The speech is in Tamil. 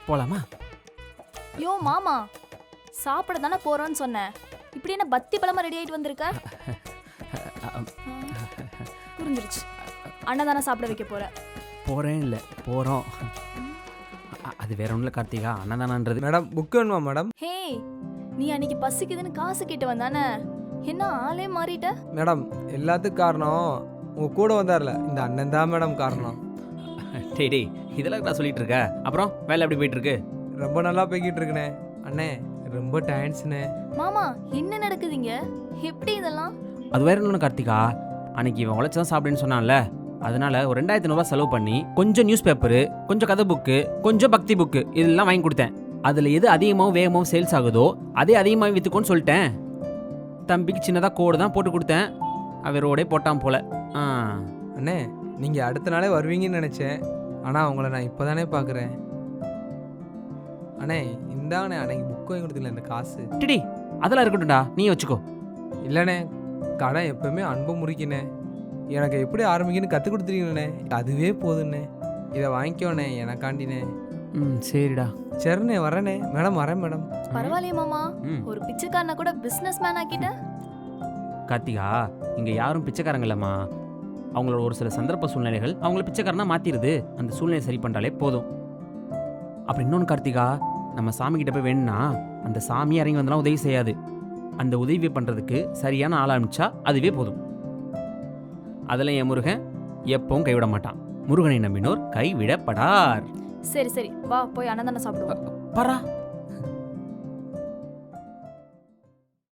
போலாமா? யோ மாமா, சாப்பிட தானே போறோன்னு சொன்னேன். இப்படி என்ன பத்தி பழமா ரெடி ஆயிட்டு வந்திருக்க? புரிஞ்சிருச்சு. அண்ணன் தானே சாப்பிட வைக்க போற. போறேன் இல்லை போகிறோம். அது வேற ஒன்றும் இல்லை கார்த்திகா, அண்ணதானான்றது. மேடம் புக் வேணுமா மேடம்? ஹே, நீ அன்னைக்கு பசிக்குதுன்னு காசு கேட்டு வந்தானே, என்ன ஆளே மாறிட்ட? மேடம் எல்லாத்துக்கும் காரணம் உங்கள் கூட வந்தார்ல இந்த அண்ணன் தான் மேடம் காரணம். டேய் டேய், இதெல்லாம் நான் சொல்லிட்டு இருக்க. அப்புறம் வேலை எப்படி போயிட்டு இருக்கு? ரொம்ப நல்லா போய்கிட்டு இருக்குண்ணே. அண்ணே ரொம்ப தேங்க்ஸ்ண்ணே. மாமா, என்ன நடக்குதுங்க? எப்படி இதெல்லாம்? அது வேற ஒன்று கார்த்திகா, அன்னைக்கு இவன் உழைச்சி தான் சாப்பிடுன்னு சொன்னான்ல, அதனால ஒரு 2500 ரூபாய் செலவு பண்ணி கொஞ்சம் நியூஸ் பேப்பரு, கொஞ்சம் கதை புக்கு, கொஞ்சம் பக்தி புக்கு இதெல்லாம் வாங்கி கொடுத்தேன். அதில் எது அதிகமாகவும் வேகமாகவும் சேல்ஸ் ஆகுதோ அதே அதிகமாக விற்றுக்கோன்னு சொல்லிட்டேன். தம்பிக்கு சின்னதாக கோடு தான் போட்டு கொடுத்தேன். அவன் ரோடே போட்டான் போல. அண்ணே நீங்கள் அடுத்த நாளே வருவீங்கன்னு நினச்சேன். ஆனால் உங்களை நான் இப்போ தானே பார்க்குறேன். அண்ணே இந்தாங்கண்ணே, அன்னைக்கு புக் வாங்கி கொடுத்தீங்களா இந்த காசு. டிடி அதெல்லாம் இருக்கட்டும்டா, நீ வச்சுக்கோ. இல்லைண்ணே, கடை எப்பவுமே அன்பு முறிக்கினே. எனக்கு எப்படி ஆரம்பிக்கணும்னு கற்றுக் கொடுத்துருக்கீங்கண்ணே, அதுவே போதுண்ணே. இதை வாங்கிக்கோண்ணே எனக்காண்டினே. சரிடா. சரிண்ணே வரேண்ணே. மேடம் வரேன் மேடம். பரவாயில்லையே மாமா, ஒரு பிச்சைக்காரனை கூட பிசினஸ் மேன் ஆக்கிட்ட. கார்த்திகா, இங்கே யாரும் பிச்சைக்காரங்க இல்லைம்மா. அவங்களோட ஒரு சில சந்தர்ப்ப சூழ்நிலைகள் அவங்கள பிச்சைக்காரனா மாற்றிடுது. அந்த சூழ்நிலை சரி பண்ணுறாலே போதும். அப்புறம் இன்னொன்று கார்த்திகா, நம்ம சாமி கிட்ட போய் வேணும்னா அந்த சாமி இறங்கி வந்தெல்லாம் உதவி செய்யாது. அந்த உதவி பண்ணுறதுக்கு சரியான ஆள் அனுப்பிச்சா அதுவே போதும். அதில் என் முருகன் எப்பவும் கைவிட மாட்டான். முருகனை நம்பினோர் கைவிடப்படார். சரி சரி, வா போய் அண்ணன் தானே சாப்பிடுவோம். பரா